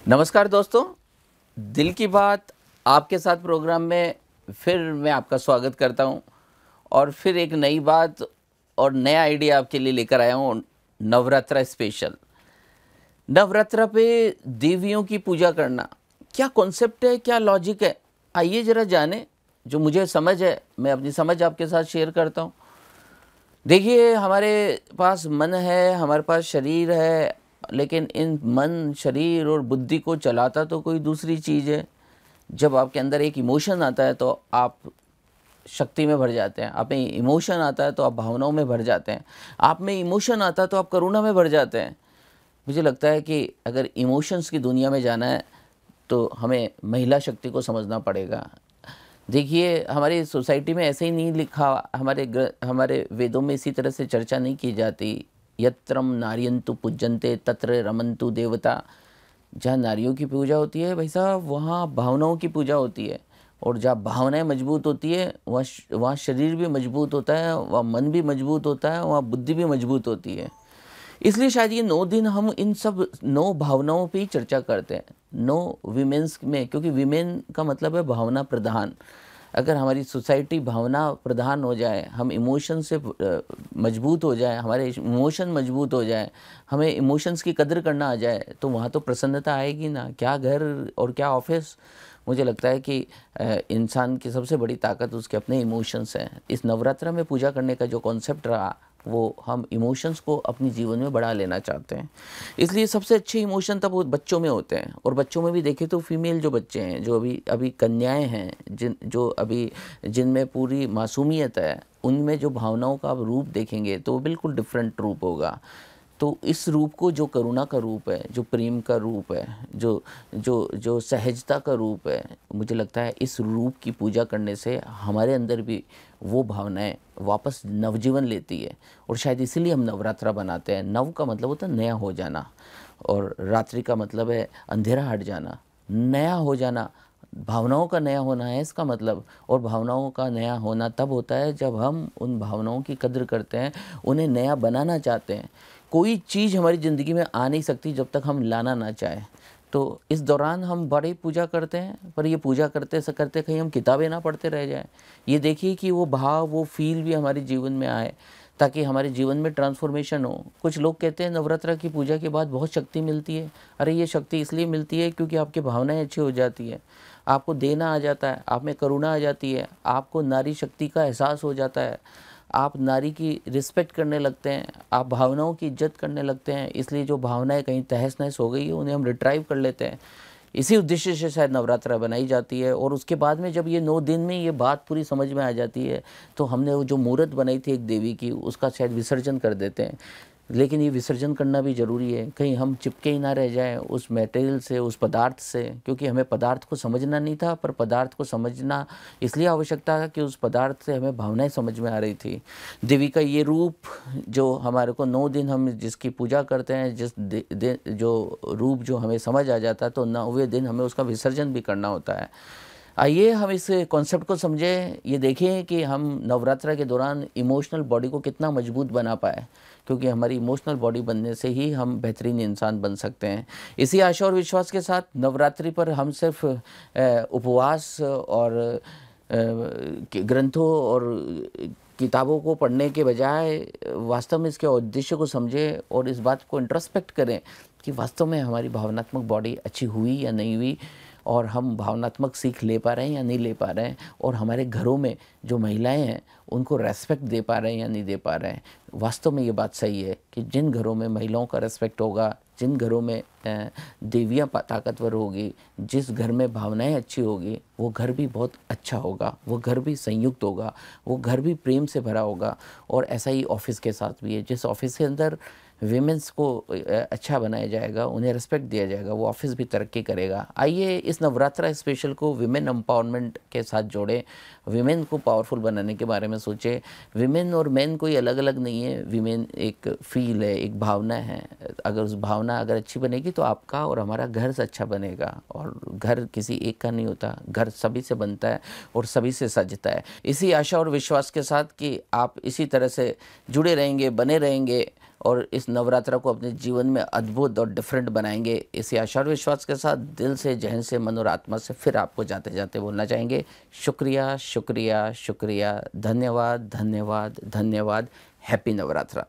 नमस्कार दोस्तों, दिल की बात आपके साथ प्रोग्राम में फिर मैं आपका स्वागत करता हूं और फिर एक नई बात और नया आइडिया आपके लिए लेकर आया हूं। नवरात्रा स्पेशल। नवरात्रा पे देवियों की पूजा करना क्या कॉन्सेप्ट है, क्या लॉजिक है, आइए जरा जाने। जो मुझे समझ है मैं अपनी समझ आपके साथ शेयर करता हूं। देखिए, हमारे पास मन है, हमारे पास शरीर है, लेकिन इन मन, शरीर और बुद्धि को चलाता तो कोई दूसरी चीज़ है। जब आपके अंदर एक इमोशन आता है तो आप शक्ति में भर जाते हैं, आप में इमोशन आता है तो आप भावनाओं में भर जाते हैं, आप में इमोशन आता है तो आप करुणा में भर जाते हैं। मुझे लगता है कि अगर इमोशंस की दुनिया में जाना है तो हमें महिला शक्ति को समझना पड़ेगा। देखिए, हमारी सोसाइटी में ऐसे ही नहीं लिखा, हमारे वेदों में इसी तरह से चर्चा नहीं की जाती। यत्रम नार्यन्तु पूज्यन्ते तत्र रमन्तु देवता। जहाँ नारियों की पूजा होती है भाई साहब, वहाँ भावनाओं की पूजा होती है। और जहाँ भावनाएं मजबूत होती है वहाँ शरीर भी मजबूत होता है, वहाँ मन भी मजबूत होता है, वहाँ बुद्धि भी मजबूत होती है। इसलिए शायद ये 9 दिन हम इन सब 9 भावनाओं पे ही चर्चा करते हैं, 9 विमेंस में, क्योंकि विमेन का मतलब है भावना प्रधान। अगर हमारी सोसाइटी भावना प्रधान हो जाए, हम इमोशन से मजबूत हो जाए, हमारे इमोशन मजबूत हो जाए, हमें इमोशंस की कदर करना आ जाए, तो वहाँ तो प्रसन्नता आएगी ना। क्या घर और क्या ऑफिस। मुझे लगता है कि इंसान की सबसे बड़ी ताकत उसके अपने इमोशंस हैं। इस नवरात्रा में पूजा करने का जो कॉन्सेप्ट रहा, वो हम इमोशंस को अपनी जीवन में बढ़ा लेना चाहते हैं। इसलिए सबसे अच्छे इमोशन तब वो बच्चों में होते हैं। और बच्चों में भी देखें तो फीमेल जो बच्चे हैं, जो अभी कन्याएं हैं, जिनमें पूरी मासूमियत है, उनमें जो भावनाओं का आप रूप देखेंगे तो वो बिल्कुल डिफरेंट रूप होगा। तो इस रूप को, जो करुणा का रूप है, जो प्रेम का रूप है, जो जो जो सहजता का रूप है, मुझे लगता है इस रूप की पूजा करने से हमारे अंदर भी वो भावनाएं वापस नवजीवन लेती है। और शायद इसीलिए हम नवरात्रा बनाते हैं। नव का मतलब होता है नया हो जाना, और रात्रि का मतलब है अंधेरा हट जाना, नया हो जाना। भावनाओं का नया होना है इसका मतलब। और भावनाओं का नया होना तब होता है जब हम उन भावनाओं की कद्र करते हैं, उन्हें नया बनाना चाहते हैं। कोई चीज़ हमारी ज़िंदगी में आ नहीं सकती जब तक हम लाना ना चाहें। तो इस दौरान हम बड़ी पूजा करते हैं, पर ये पूजा करते से करते कहीं हम किताबें ना पढ़ते रह जाएं। ये देखिए कि वो भाव, वो फील भी हमारे जीवन में आए, ताकि हमारे जीवन में ट्रांसफॉर्मेशन हो। कुछ लोग कहते हैं नवरात्रा की पूजा के बाद बहुत शक्ति मिलती है। अरे ये शक्ति इसलिए मिलती है क्योंकि आपकी भावनाएं अच्छी हो जाती है, आपको देना आ जाता है, आप में करुणा आ जाती है, आपको नारी शक्ति का एहसास हो जाता है, आप नारी की रिस्पेक्ट करने लगते हैं, आप भावनाओं की इज्जत करने लगते हैं। इसलिए जो भावनाएं कहीं तहस नहस हो गई है उन्हें हम रिट्राइव कर लेते हैं। इसी उद्देश्य से शायद नवरात्रा बनाई जाती है। और उसके बाद में जब ये 9 दिन में ये बात पूरी समझ में आ जाती है, तो हमने वो जो मूर्त बनाई थी एक देवी की, उसका शायद विसर्जन कर देते हैं। लेकिन ये विसर्जन करना भी ज़रूरी है, कहीं हम चिपके ही ना रह जाएं उस मटेरियल से, उस पदार्थ से। क्योंकि हमें पदार्थ को समझना नहीं था, पर पदार्थ को समझना इसलिए आवश्यकता था कि उस पदार्थ से हमें भावनाएं समझ में आ रही थी। देवी का ये रूप जो हमारे को 9 दिन हम जिसकी पूजा करते हैं, जो रूप जो हमें समझ आ जाता है, तो 9वें दिन हमें उसका विसर्जन भी करना होता है। आइए हम इस कॉन्सेप्ट को समझें। ये देखें कि हम नवरात्रा के दौरान इमोशनल बॉडी को कितना मजबूत बना पाए, क्योंकि हमारी इमोशनल बॉडी बनने से ही हम बेहतरीन इंसान बन सकते हैं। इसी आशा और विश्वास के साथ नवरात्रि पर हम सिर्फ उपवास और ग्रंथों और किताबों को पढ़ने के बजाय वास्तव में इसके उद्देश्य को समझें और इस बात को इंट्रोस्पेक्ट करें कि वास्तव में हमारी भावनात्मक बॉडी अच्छी हुई या नहीं हुई, और हम भावनात्मक सीख ले पा रहे हैं या नहीं ले पा रहे हैं, और हमारे घरों में जो महिलाएं हैं उनको रेस्पेक्ट दे पा रहे हैं या नहीं दे पा रहे हैं। वास्तव में ये बात सही है कि जिन घरों में महिलाओं का रेस्पेक्ट होगा, जिन घरों में देवियाँ ताकतवर होगी, जिस घर में भावनाएं अच्छी होगी, वो घर भी बहुत अच्छा होगा, वो घर भी संयुक्त होगा, वो घर भी प्रेम से भरा होगा। और ऐसा ही ऑफिस के साथ भी है। जिस ऑफिस के अंदर विमेंस को अच्छा बनाया जाएगा, उन्हें रिस्पेक्ट दिया जाएगा, वो ऑफिस भी तरक्की करेगा। आइए इस नवरात्रा स्पेशल को विमेन एम्पावरमेंट के साथ जोड़ें, विमेन को पावरफुल बनाने के बारे में सोचें। विमेन और मेन कोई अलग अलग नहीं है। विमेन एक फील है, एक भावना है। अगर उस भावना अगर अच्छी बनेगी तो आपका और हमारा घर से अच्छा बनेगा। और घर किसी एक का नहीं होता, घर सभी से बनता है और सभी से सजता है। इसी आशा और विश्वास के साथ कि आप इसी तरह से जुड़े रहेंगे, बने रहेंगे और इस नवरात्रा को अपने जीवन में अद्भुत और डिफरेंट बनाएंगे। इसी आशा और विश्वास के साथ दिल से, जहन से, मन और आत्मा से फिर आपको जाते जाते बोलना चाहेंगे, शुक्रिया शुक्रिया शुक्रिया, धन्यवाद धन्यवाद धन्यवाद। हैप्पी नवरात्रा।